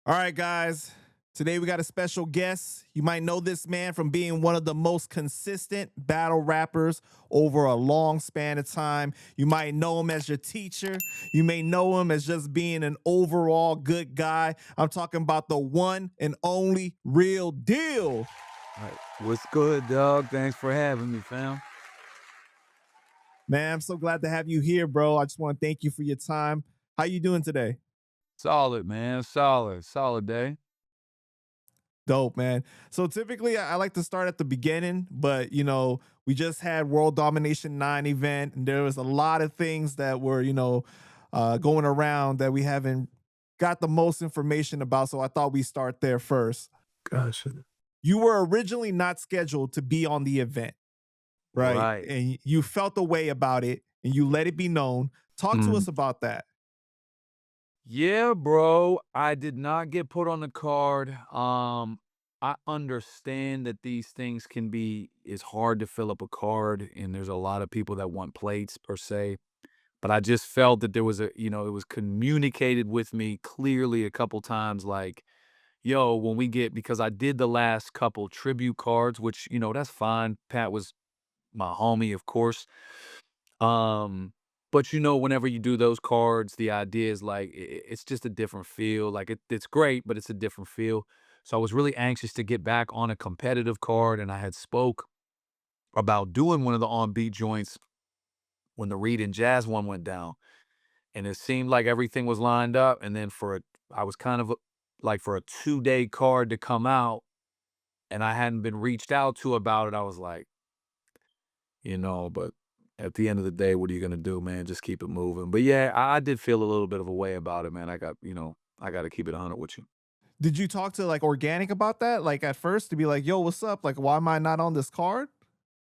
All right, guys. Today we got a special guest. You might know this man from being one of the most consistent battle rappers over a long span of time. You might know him as your teacher. You may know him as just being an overall good guy. I'm talking about the one and only Real Deal. Right. What's good, dog? Thanks for having me, fam. Man, I'm so glad to have you here, bro. I just want to thank you for your time. How you doing today? Solid, man. Solid. Solid day. Dope, man. So typically I like to start at the beginning, but we just had World Domination 9 event, and there was a lot of things that were, going around that we haven't got the most information about. So I thought we start there first. Gotcha. You were originally not scheduled to be on the event, right? Right. And you felt a way about it and you let it be known. Talk to Mm. us about that. Yeah, bro. I did not get put on the card. I understand that these things can be it's hard to fill up a card and there's a lot of people that want plates per se. But I just felt that there was it was communicated with me clearly a couple times like, yo, when we get because I did the last couple tribute cards, which, that's fine. Pat was my homie, of course. Um, but whenever you do those cards, the idea is like it's just a different feel. Like it's great, but it's a different feel. So I was really anxious to get back on a competitive card, and I had spoke about doing one of the on beat joints when the Reed and Jazz one went down, and it seemed like everything was lined up. And then I was kind of like for a 2 day card to come out, and I hadn't been reached out to about it. I was like, but at the end of the day, what are you gonna do, man? Just keep it moving. But yeah, I did feel a little bit of a way about it, man. I got to keep it 100 with you. Did you talk to like organic about that? Like at first to be like, yo, what's up? Like, why am I not on this card?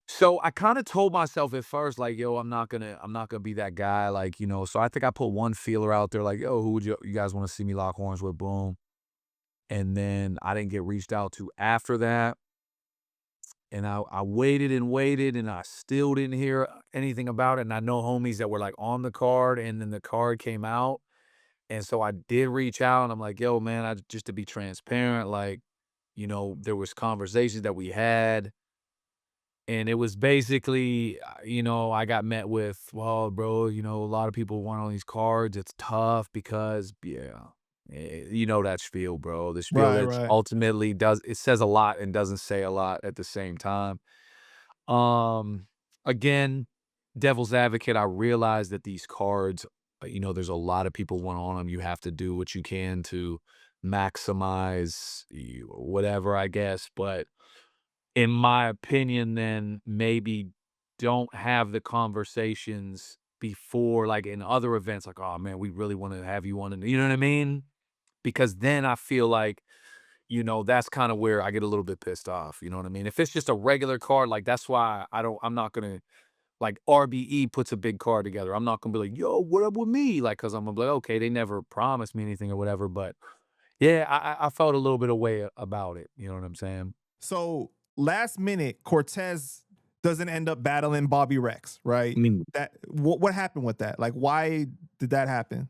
So I kind of told myself at first, like, yo, I'm not gonna be that guy, like, So I think I put one feeler out there, like, yo, who would you guys want to see me lock horns with? Boom. And then I didn't get reached out to after that. And I waited and waited, and I still didn't hear anything about it. And I know homies that were like on the card, and then the card came out. And so I did reach out and I'm like, yo, man, just to be transparent, like, there was conversations that we had. And it was basically, I got met with, well, bro, a lot of people want on these cards. It's tough because, yeah, that spiel, bro. The spiel Right, that right. ultimately it says a lot and doesn't say a lot at the same time. Um, Again, devil's advocate, I realize that these cards, there's a lot of people want on them. You have to do what you can to maximize whatever, I guess. But in my opinion, then maybe don't have the conversations before, like in other events, like, oh man, we really want to have you on, and you know what I mean? Because then I feel like, that's kind of where I get a little bit pissed off. You know what I mean? If it's just a regular card, like that's why I'm not gonna like RBE puts a big card together. I'm not gonna be like, yo, what up with me? Like, cause I'm gonna be like, okay, they never promised me anything or whatever. But yeah, I felt a little bit of way about it. You know what I'm saying? So last minute, Cortez doesn't end up battling Bobby Rexx, right? Mm. That what happened with that? Like, why did that happen?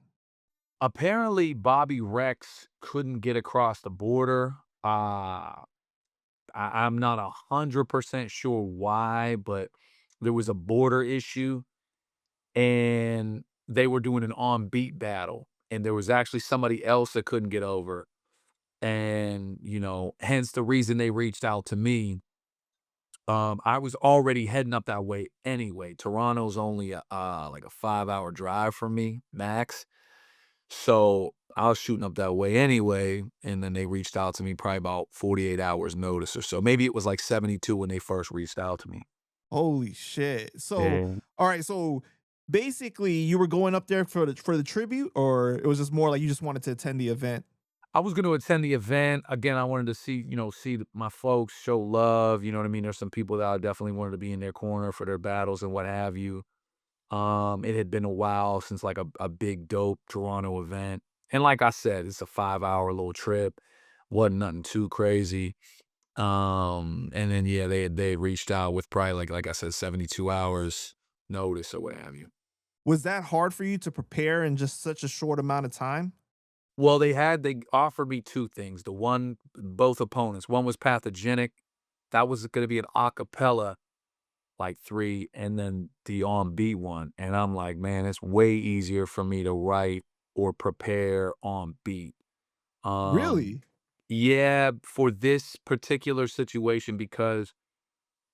Apparently, Bobby Rex couldn't get across the border. I'm not 100% sure why, but there was a border issue and they were doing an on beat battle. And there was actually somebody else that couldn't get over. And, hence the reason they reached out to me. I was already heading up that way anyway. Toronto's only like a 5 hour drive from me, max. So I was shooting up that way anyway, and then they reached out to me probably about 48 hours notice or so. Maybe it was like 72 when they first reached out to me. Holy shit. So, Yeah. all right, so basically you were going up there for the tribute, or it was just more like you just wanted to attend the event? I was going to attend the event. Again, I wanted to see my folks show love. You know what I mean? There's some people that I definitely wanted to be in their corner for their battles and what have you. It had been a while since like a big dope Toronto event. And like I said, it's a 5 hour little trip. Wasn't nothing too crazy. And then yeah, they reached out with probably like I said, 72 hours notice or what have you. Was that hard for you to prepare in just such a short amount of time? Well, they offered me 2 things. The one both opponents. One was pathogenic. That was gonna be an acapella, like 3, and then the on beat one. And I'm like, man, it's way easier for me to write or prepare on beat. Um, Really? yeah, for this particular situation because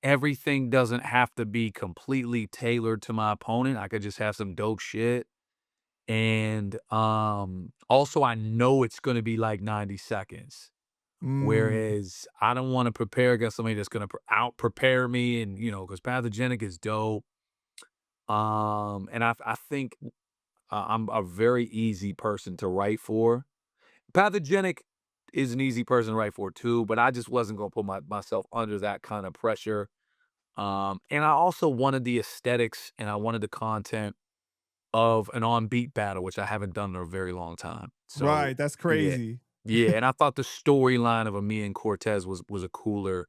everything doesn't have to be completely tailored to my opponent. I could just have some dope shit. And also I know it's gonna be like 90 seconds. Mm. Whereas I don't want to prepare against somebody that's gonna out prepare me and because pathogenic is dope. And I think I'm a very easy person to write for. Pathogenic is an easy person to write for too, but I just wasn't gonna put myself under that kind of pressure. And I also wanted the aesthetics and I wanted the content of an on beat battle, which I haven't done in a very long time. So Right, that's yeah. crazy. Yeah. And I thought the storyline of a me and Cortez was a cooler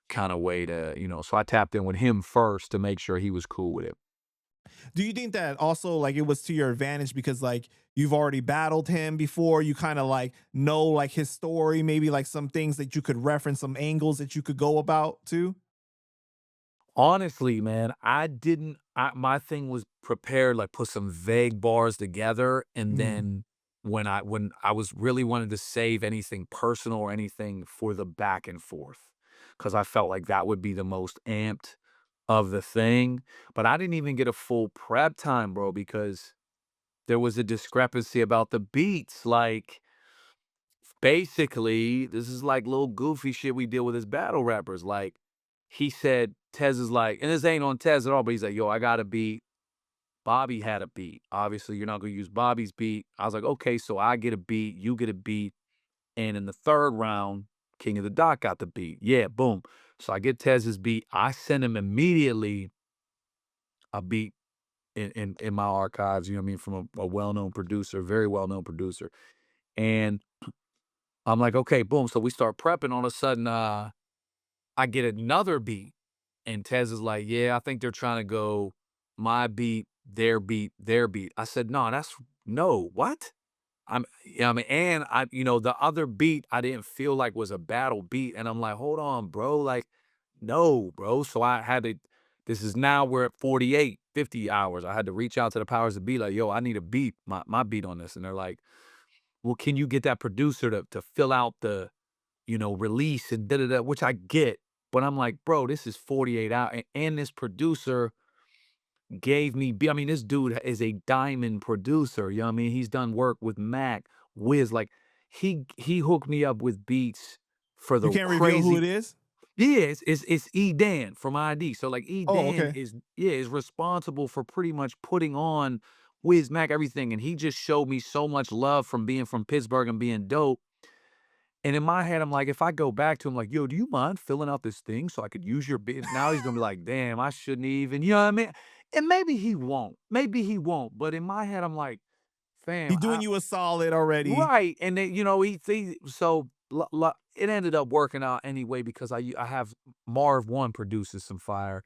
kind of way to. So I tapped in with him first to make sure he was cool with it. Do you think that also like it was to your advantage because like you've already battled him before, you kind of like know like his story, maybe like some things that you could reference, some angles that you could go about too? Honestly, man, I didn't my thing was prepared, like, put some vague bars together, and Mm. then when I was really wanted to save anything personal or anything for the back and forth, because I felt like that would be the most amped of the thing, but I didn't even get a full prep time, bro, because there was a discrepancy about the beats, like, basically, this is like little goofy shit we deal with as battle rappers. Like, he said, Tez is like, and this ain't on Tez at all, but he's like, yo, I got a beat. Bobby had a beat. Obviously, you're not gonna use Bobby's beat. I was like, okay, so I get a beat, you get a beat. And in the third round, King of the Dot got the beat. Yeah, boom. So I get Tez's beat. I send him immediately a beat in my archives, you know what I mean, from a well-known producer, very well-known producer. And I'm like, okay, boom. So we start prepping. All of a sudden, I get another beat, and Tez is like, "Yeah, I think they're trying to go my beat, their beat, their beat." I said, "No, that's no, what?" I mean, and the other beat I didn't feel like was a battle beat, and I'm like, "Hold on, bro, like, no, bro." So I had to. This is now we're at 48, 50 hours. I had to reach out to the powers to be like, "Yo, I need a beat, my beat on this," and they're like, "Well, can you get that producer to fill out the?" Release and da da da, which I get. But I'm like, bro, this is 48 hours. And this producer gave me, I mean, this dude is a diamond producer. You know what I mean? He's done work with Mac, Wiz. Like, he hooked me up with beats for You the can't reveal who crazy. it is? Yeah, it's E Dan from ID. So like E Oh, Dan okay. is responsible for pretty much putting on Wiz Mac everything. And he just showed me so much love from being from Pittsburgh and being dope. And in my head, I'm like, if I go back to him like, "Yo, do you mind filling out this thing so I could use your bit?" Now he's gonna be like, "Damn, I shouldn't even," you know what I mean? And maybe he won't. Maybe he won't. But in my head, I'm like, He "Fam, doing you a solid already. right." And then, he so it ended up working out anyway because I have Marv One produces some fire.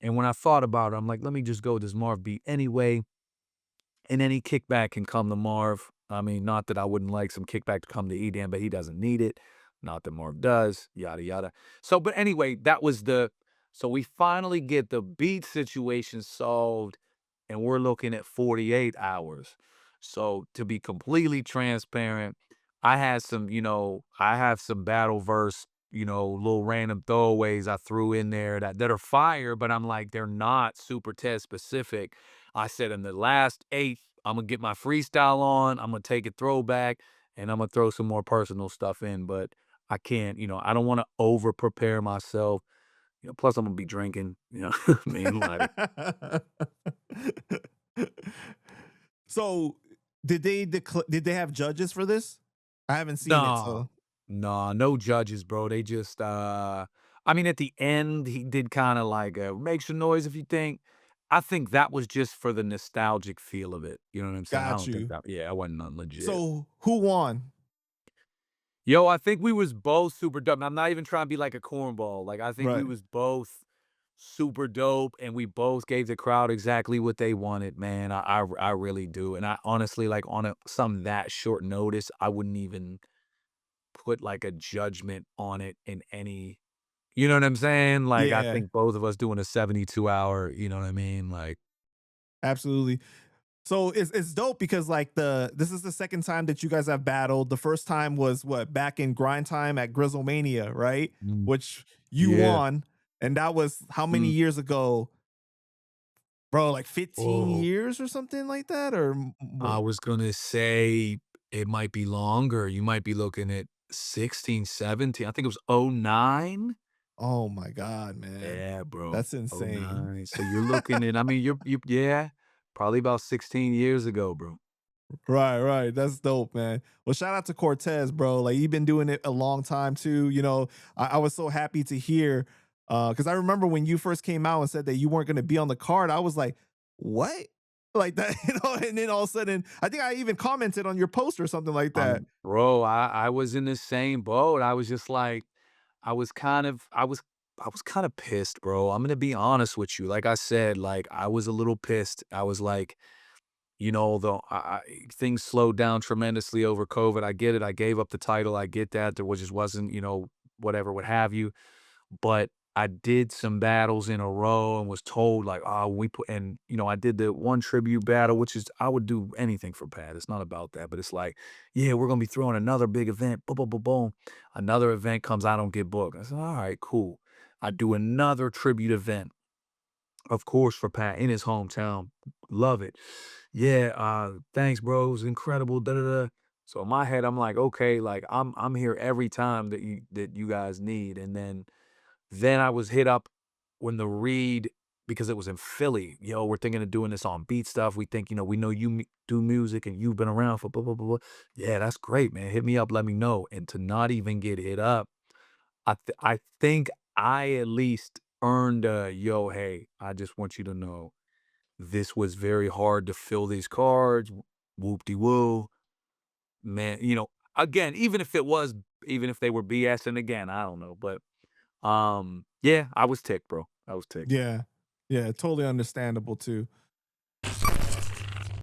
And when I thought about it, I'm like, let me just go with this Marv beat anyway. And any kickback can come to Marv. I mean, not that I wouldn't like some kickback to come to Edan, but he doesn't need it. Not that Marv does, yada, yada. So, but anyway, so we finally get the beat situation solved and we're looking at 48 hours. So to be completely transparent, I have some battle verse, little random throwaways I threw in there that are fire, but I'm like, they're not super test specific. I said in the last eighth, I'm gonna get my freestyle on, I'm gonna take a throwback, and I'm gonna throw some more personal stuff in, but I can't, I don't wanna over prepare myself. Plus I'm gonna be drinking, what I mean, like, So, did they have judges for this? I haven't seen it, nah, so nah, no judges, bro. They just I mean at the end he did kind of like make some noise if you think. I think that was just for the nostalgic feel of it. You know what I'm saying? I got don't think you. that I wasn't nothing legit. So, who won? Yo, I think we was both super dumb. I'm not even trying to be like a cornball. Like I think we Right. was both super dope, and we both gave the crowd exactly what they wanted, man. I really do, and I honestly, like, on some that short notice, I wouldn't even put, like, a judgment on it in any, you know what I'm saying? Like, I Yeah, think both of us doing a 72-hour, you know what I mean? Like, absolutely. So it's dope because like this is the second time that you guys have battled. The first time was what, back in grind time at Grizzlemania, right? mm, Which you yeah, won, and that was how many mm, years ago, bro? Like 15 oh, years or something like that, or I was gonna say it might be longer. You might be looking at 16, 17. I think it was '09. oh my god, man, Yeah, bro. that's insane. '09. So you're looking at, I mean, you yeah, probably about 16 years ago, bro. Right, right. That's dope, man. Well, shout out to Cortez, bro. Like you've been doing it a long time too. You know, I was so happy to hear because I remember when you first came out and said that you weren't gonna be on the card, I was like, what? Like that, and then all of a sudden, I think I even commented on your post or something like that. Bro, I was in the same boat. I was just like, I was kinda pissed, bro. I'm gonna be honest with you. Like I said, like, I was a little pissed. I was like, you know, though things slowed down tremendously over COVID. I get it. I gave up the title. I get that. There was just wasn't, you know, whatever, what have you. But I did some battles in a row and was told like, "Oh, we put," and, you know, I did the one tribute battle, which is, I would do anything for Pat. It's not about that, but it's like, "Yeah, we're gonna be throwing another big event, boom, boom, boom, boom." Another event comes, I don't get booked. I said, "All right, cool." I do another tribute event, of course, for Pat in his hometown. Love it. "Yeah, thanks, bro. It was incredible, da, da, da." So in my head, I'm like, "Okay, like, I'm here every time that you guys need." And then I was hit up when the read, because it was in Philly. "Yo, we're thinking of doing this on Beat Stuff. We think, you know, we know you do music and you've been around for blah, blah, blah, blah." "Yeah, that's great, man. Hit me up, let me know." And to not even get hit up, I think I at least earned a, "Yo, hey, I just want you to know this was very hard to fill these cards. Whoop-de-woo." Man, you know, again, even if they were BSing again, I don't know, but yeah, I was ticked, bro. I was ticked. Yeah, yeah, totally understandable too.